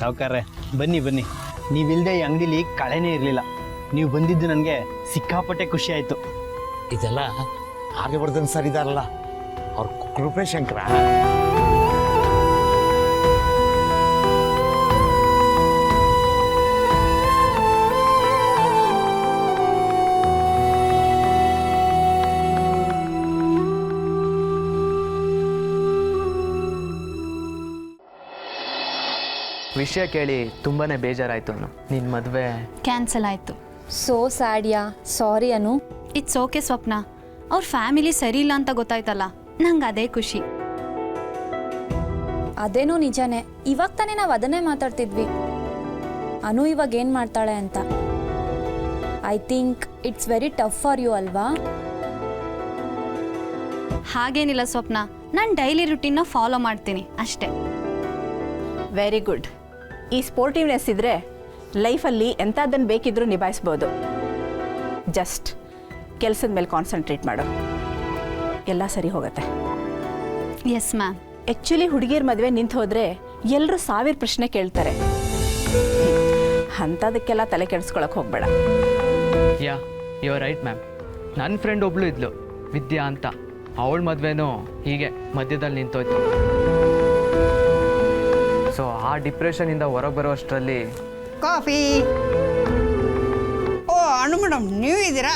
ಸಾವುಕಾರ್ರೆ ಬನ್ನಿ ಬನ್ನಿ. ನೀವಿಲ್ಲದೆ ಈ ಅಂಗಡಿಲಿ ಕಳೆನೇ ಇರಲಿಲ್ಲ. ನೀವು ಬಂದಿದ್ದು ನನಗೆ ಸಿಕ್ಕಾಪಟ್ಟೆ ಖುಷಿ ಆಯಿತು. ಇದೆಲ್ಲ ಆರ್ಯವರ್ಧನ್ ಸರ್ ಇದಾರಲ್ಲ, ಅವ್ರ ಕೃಪೆ ಶಂಕರ. ವಿಷಯ ಕೇಳಿ ತುಂಬಾ ಬೇಜಾರಾಯಿತು ಅನು. ನಿನ್ನ ಮದುವೆ ಕ್ಯಾನ್ಸಲ್ ಆಯಿತು. ಸೋ ಸ್ಯಾಡ್ಯಾ. Sorry Anu. It's okay Swapna. ಅವ್ರ ಫ್ಯಾಮಿಲಿ ಸರಿ ಇಲ್ಲ ಅಂತ ಗೊತ್ತಾಯ್ತಲ್ಲ, ನಂಗೆ ಅದೇ ಖುಷಿ. ಅದೇನೋ ನಿಜಾನೇ. ಇವಾಗ ತಾನೇ ನಾವು ಅದನ್ನೇ ಮಾತಾಡ್ತಿದ್ವಿ, ಅನು ಇವಾಗ ಏನು ಮಾಡ್ತಾಳೆ ಅಂತ. I think it's very tough for you ಅಲ್ವಾ? ಹಾಗೇನಿಲ್ಲ ಸ್ವಪ್ನ, ನಾನು ಡೈಲಿ ರುಟೀನ್ನ ಫಾಲೋ ಮಾಡ್ತೀನಿ ಅಷ್ಟೇ. Very good. ಈ ಸ್ಪೋರ್ಟಿವ್ನೆಸ್ ಇದ್ದರೆ ಲೈಫಲ್ಲಿ ಎಂಥದ್ದನ್ನು ಬೇಕಿದ್ರೂ ನಿಭಾಯಿಸ್ಬೋದು. ಜಸ್ಟ್ ಕೆಲಸದ ಮೇಲೆ ಕಾನ್ಸಂಟ್ರೇಟ್ ಮಾಡು, ಎಲ್ಲ ಸರಿ ಹೋಗುತ್ತೆ. Yes ma'am. ಆ್ಯಕ್ಚುಲಿ ಹುಡುಗಿಯರ ಮದುವೆ ನಿಂತು ಹೋದರೆ ಎಲ್ಲರೂ 1000 ಪ್ರಶ್ನೆ ಕೇಳ್ತಾರೆ. ಅಂಥದಕ್ಕೆಲ್ಲ ತಲೆ ಕೆಡಿಸ್ಕೊಳಕ್ಕೆ ಹೋಗಬೇಡ. Ya you are right ma'am. ನನ್ನ ಫ್ರೆಂಡ್ ಒಬ್ಳು ಇದ್ಲು, ವಿದ್ಯಾ ಅಂತ. ಅವಳ ಮದುವೆನೂ ಹೀಗೆ ಮಧ್ಯದಲ್ಲಿ ನಿಂತೋಯ್ತು. ಸೊ ಆ ಡಿಪ್ರೆಷನಿಂದ ಹೊರಗೆ ಬರೋಷ್ಟರಲ್ಲಿ ಕಾಫಿ. ಓ ಅಣ್ಣು ಮೇಡಮ್, ನೀವು ಇದ್ದೀರಾ?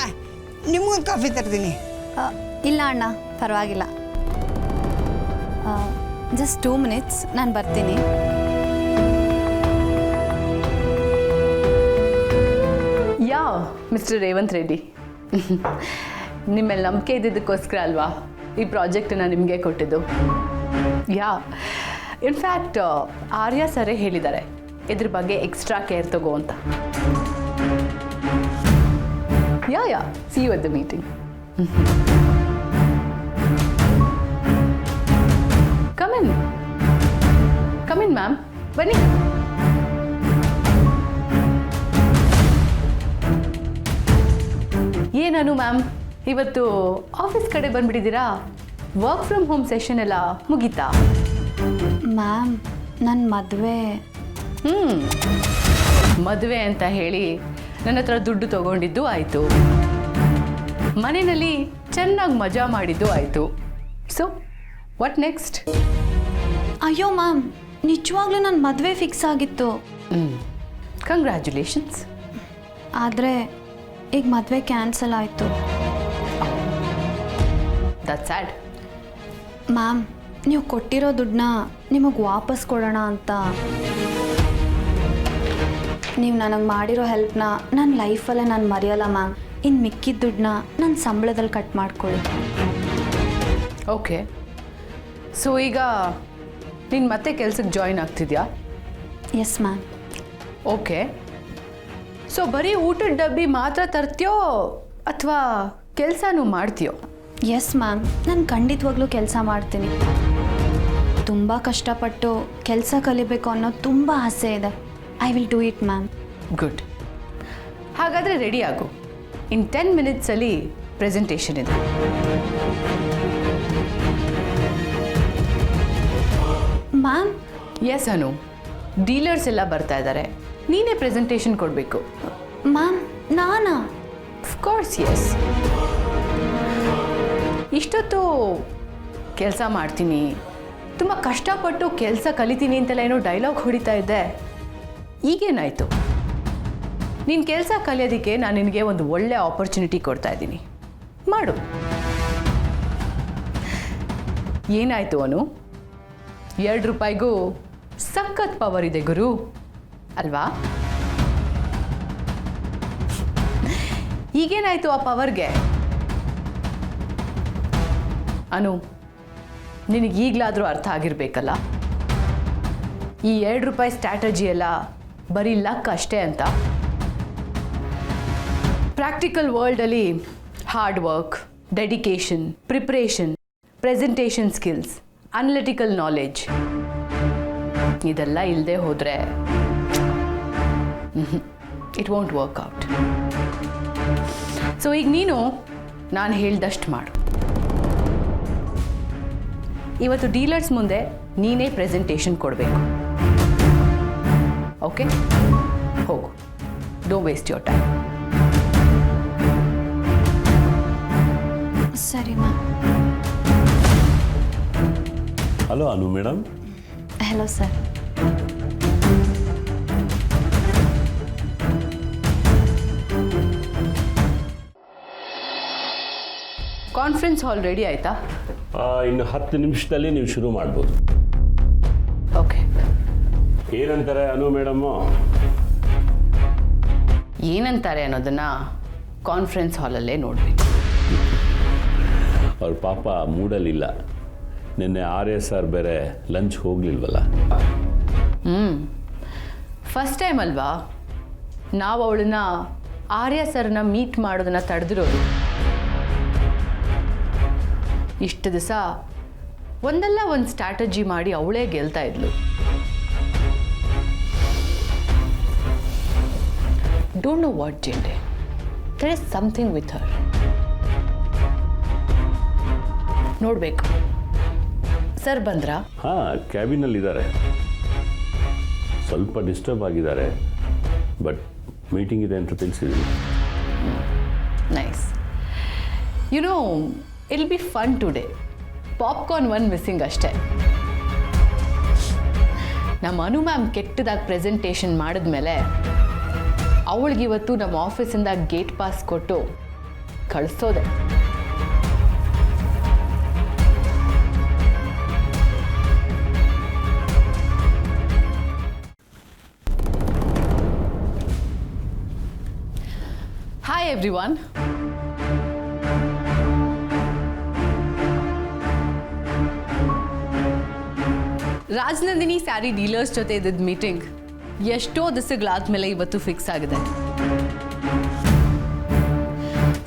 ನಿಮ್ಗೊಂದು ಕಾಫಿ ತರ್ತೀನಿ. ಇಲ್ಲ ಅಣ್ಣ, ಪರವಾಗಿಲ್ಲ. ಜಸ್ಟ್ 2 minutes, ನಾನು ಬರ್ತೀನಿ. ಯಾ ಮಿಸ್ಟರ್ ರೇವಂತ್ ರೆಡ್ಡಿ, ನಿಮ್ಮೆಲ್ಲ ನಂಬಿಕೆ ಇದ್ದಿದ್ದಕ್ಕೋಸ್ಕರ ಅಲ್ವಾ ಈ ಪ್ರಾಜೆಕ್ಟನ್ನು ನಿಮಗೆ ಕೊಟ್ಟಿದ್ದು. ಯಾ ಇನ್ಫ್ಯಾಕ್ಟ್ ಆರ್ಯ ಸರೇ ಹೇಳಿದ್ದಾರೆ ಇದ್ರ ಬಗ್ಗೆ ಎಕ್ಸ್ಟ್ರಾ ಕೇರ್ ತಗೋ ಅಂತ. Yeah see you at the meeting. Come in ma'am, ಬನ್ನಿ. ಏನನು ಮ್ಯಾಮ್, ಇವತ್ತು ಆಫೀಸ್ ಕಡೆ ಬಂದ್ಬಿಟ್ಟಿದ್ದೀರಾ? ವರ್ಕ್ ಫ್ರಮ್ ಹೋಮ್ ಸೆಷನ್ ಎಲ್ಲ ಮುಗೀತಾ? ಮ್ಯಾಮ್, ನನ್ನ ಮದುವೆ ಅಂತ ಹೇಳಿ ನನ್ನ ಹತ್ರ ದುಡ್ಡು ತಗೊಂಡಿದ್ದು ಆಯಿತು, ಮನೆಯಲ್ಲಿ ಚೆನ್ನಾಗಿ ಮಜಾ ಮಾಡಿದ್ದು ಆಯಿತು. So what next? ಅಯ್ಯೋ ಮ್ಯಾಮ್, ನಿಜವಾಗ್ಲೂ ನನ್ನ ಮದುವೆ ಫಿಕ್ಸ್ ಆಗಿತ್ತು. ಕಂಗ್ರ್ಯಾಚುಲೇಷನ್ಸ್. ಆದರೆ ಈಗ ಮದುವೆ ಕ್ಯಾನ್ಸಲ್ ಆಯಿತು. That's sad. ಮ್ಯಾಮ್, ನೀವು ಕೊಟ್ಟಿರೋ ದುಡ್ಡನ್ನ ನಿಮಗೆ ವಾಪಸ್ ಕೊಡೋಣ ಅಂತ. ನೀವು ನನಗೆ ಮಾಡಿರೋ ಹೆಲ್ಪ್ನ ನನ್ನ ಲೈಫಲ್ಲೇ ನಾನು ಮರೆಯಲ್ಲ ಮ್ಯಾಮ್. ಇನ್ನು ಮಿಕ್ಕಿದ ದುಡ್ಡನ್ನ ನನ್ನ ಸಂಬಳದಲ್ಲಿ ಕಟ್ ಮಾಡ್ಕೊಳ್ಳಿ. ಓಕೆ, ಸೊ ಈಗ ನೀನು ಮತ್ತೆ ಕೆಲಸಕ್ಕೆ ಜಾಯಿನ್ ಆಗ್ತಿದ್ಯಾ? Yes ma'am. ಓಕೆ, ಸೊ ಬರೀ ಊಟದ ಡಬ್ಬಿ ಮಾತ್ರ ತರ್ತೀಯೋ ಅಥವಾ ಕೆಲಸನೂ ಮಾಡ್ತೀಯೋ? ಎಸ್ ಮ್ಯಾಮ್, ನಾನು ಖಂಡಿತವಾಗ್ಲೂ ಕೆಲಸ ಮಾಡ್ತೀನಿ. ತುಂಬ ಕಷ್ಟಪಟ್ಟು ಕೆಲಸ ಕಲಿಬೇಕು ಅನ್ನೋ ತುಂಬ ಆಸೆ ಇದೆ. I will do it ma'am. Good. ಹಾಗಾದರೆ ರೆಡಿ ಆಗು. ಇನ್ 10 minutesಲ್ಲಿ ಪ್ರೆಸೆಂಟೇಷನ್ ಇದೆ. ಮ್ಯಾಮ್? ಎಸ್ ಅನು, ಡೀಲರ್ಸ್ ಎಲ್ಲ ಬರ್ತಾ ಇದ್ದಾರೆ, ನೀನೇ ಪ್ರೆಸೆಂಟೇಷನ್ ಕೊಡಬೇಕು. ಮ್ಯಾಮ್, ನಾನಾ? Of course yes. ಇಷ್ಟೊತ್ತು ಕೆಲಸ ಮಾಡ್ತೀನಿ, ತುಂಬ ಕಷ್ಟಪಟ್ಟು ಕೆಲಸ ಕಲಿತೀನಿ ಅಂತೆಲ್ಲ ಏನೋ ಡೈಲಾಗ್ ಹೊಡಿತಾ ಇದ್ದೆ. ಈಗೇನಾಯಿತು? ನೀನು ಕೆಲಸ ಕಲಿಯೋದಕ್ಕೆ ನಾನು ನಿನಗೆ ಒಂದು ಒಳ್ಳೆ ಆಪರ್ಚುನಿಟಿ ಕೊಡ್ತಾ ಇದ್ದೀನಿ, ಮಾಡು. ಏನಾಯಿತು ಅನು? 2 ರೂಪಾಯಿಗೂ ಸಖತ್ ಪವರ್ ಇದೆ ಗುರು, ಅಲ್ವಾ? ಈಗೇನಾಯಿತು ಆ ಪವರ್ಗೆ? ಅನು, ನಿನಗೆ ಈಗಲಾದರೂ ಅರ್ಥ ಆಗಿರಬೇಕಲ್ಲ, ಈ 2 ರೂಪಾಯಿ ಸ್ಟ್ರಾಟಜಿ ಎಲ್ಲ ಬರೀ ಲಕ್ ಅಷ್ಟೇ ಅಂತ. ಪ್ರಾಕ್ಟಿಕಲ್ ವರ್ಲ್ಡಲ್ಲಿ hard work, dedication, preparation, presentation skills, analytical knowledge ಇದೆಲ್ಲ ಇಲ್ಲದೆ ಹೋದರೆ it won't work out. So ಈಗ ನೀನು ನಾನು ಹೇಳ್ದಷ್ಟು ಮಾಡು. ಇವತ್ತು ಡೀಲರ್ಸ್ ಮುಂದೆ ನೀನೇ ಪ್ರೆಸೆಂಟೇಷನ್ ಕೊಡಬೇಕು. ಓಕೆ ಹೋಗು, ಡೋಂಟ್ ವೇಸ್ಟ್ ಯೋರ್ ಟೈಮ್. ಸರಿ ma'am. Hello Anu madam. Hello sir. Conference hall ready ಆಯಿತಾ? ಇನ್ನು 10 ನಿಮಿಷದಲ್ಲಿ ನೀವು ಶುರು ಮಾಡ್ಬೋದು. ಓಕೆ. ಏನಂತಾರೆ ಅನು ಮೇಡಮ್ಮು? ಏನಂತಾರೆ ಅನ್ನೋದನ್ನು ಕಾನ್ಫರೆನ್ಸ್ ಹಾಲಲ್ಲೇ ನೋಡಬೇಕು. ಅವ್ರ ಪಾಪ ಮೂಡಲಿಲ್ಲ. ನಿನ್ನೆ RS ಬೇರೆ ಲಂಚ್ ಹೋಗಲಿಲ್ವಲ್ಲ. ಫಸ್ಟ್ ಟೈಮ್ ಅಲ್ವಾ ನಾವು ಅವಳನ್ನ ಆರ್ಯ ಸರ್ನ ಮೀಟ್ ಮಾಡೋದನ್ನ ತಡೆದಿರೋದು. ಇಷ್ಟು ದಿವಸ ಒಂದಲ್ಲ ಒಂದು ಸ್ಟ್ರಾಟಜಿ ಮಾಡಿ ಅವಳೇ ಗೆಲ್ತಾ ಇದ್ಲು. ಡೋಂಟ್ ನೋ ವಾಟ್ ಜೆಂಡೆ, there is something with her. ನೋಡಬೇಕು. ಸರ್ ಬಂದ್ರಾ? ಹಾಂ, ಕ್ಯಾಬಿನಲ್ಲಿದ್ದಾರೆ. ಸ್ವಲ್ಪ ಡಿಸ್ಟರ್ಬ್ ಆಗಿದ್ದಾರೆ, ಬಟ್ ಮೀಟಿಂಗ್ ಇದೆ ಅಂತ ತಿಳಿಸಿದ್ದೀನಿ. ನೈಸ್. ಯು ನೋ, ಇಲ್ be fun today. Popcorn one missing ಅಷ್ಟೇ. ನಮ್ಮ ಅನು ಮ್ಯಾಮ್ ಕೆಟ್ಟದಾಗಿ ಪ್ರೆಸೆಂಟೇಷನ್ ಮಾಡಿದ್ಮೇಲೆ ಅವಳಿಗಿವತ್ತು ನಮ್ಮ ಆಫೀಸಿಂದ ಗೇಟ್ ಪಾಸ್ ಕೊಟ್ಟು ಕಳಿಸೋದೆ. Hi everyone. Rajanandini sari dealers ಜೊತೆ ಇದ್ದಿದ್ದ ಮೀಟಿಂಗ್ ಎಷ್ಟೋ ದಿವಸಗಳಾದ್ಮೇಲೆ ಇವತ್ತು ಫಿಕ್ಸ್ ಆಗಿದೆ.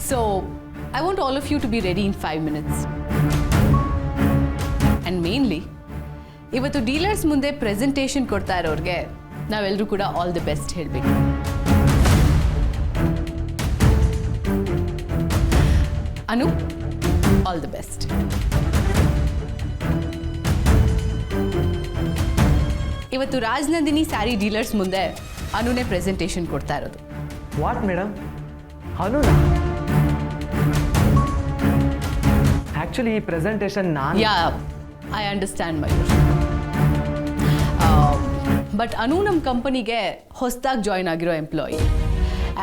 So I want all of you to be ready in 5 minutes. And mainly ಇವತ್ತು ಡೀಲರ್ಸ್ ಮುಂದೆ ಪ್ರೆಸೆಂಟೇಷನ್ ಕೊಡ್ತಾ ಇರೋರಿಗೆ ನಾವೆಲ್ಲರೂ ಕೂಡ ಆಲ್ ದಿ ಬೆಸ್ಟ್ ಹೇಳಬೇಕು. Anu, all the best. ಇವತ್ತು ರಾಜನಂದಿನಿ ಸ್ಯಾರಿ ಡೀಲರ್ಸ್ ಮುಂದೆ ಅನುನೇ ಪ್ರೆಸೆಂಟೇಷನ್ ಕೊಡ್ತಾ ಇರೋದು. What madam? ಅನುನಾ? ಆ್ಯಕ್ಚುಲಿ ಈ ಪ್ರೆಸೆಂಟೇಷನ್ ನಾನು yeah, I understand my. But ಅನು ನಮ್ಮ ಕಂಪನಿಗೆ ಹೊಸದಾಗಿ ಜಾಯ್ನ್ ಆಗಿರೋ ಎಂಪ್ಲಾಯಿ.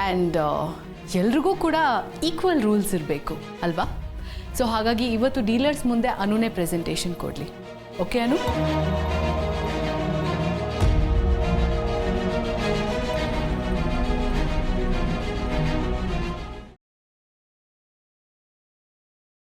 ಆ್ಯಂಡ್ ಎಲ್ರಿಗೂ ಕೂಡ ಈಕ್ವಲ್ ರೂಲ್ಸ್ ಇರಬೇಕು ಅಲ್ವಾ? ಸೊ ಹಾಗಾಗಿ ಇವತ್ತು ಡೀಲರ್ಸ್ ಮುಂದೆ ಅನುನೇ ಪ್ರೆಸೆಂಟೇಷನ್ ಕೊಡಲಿ. ಓಕೆ ಅನು?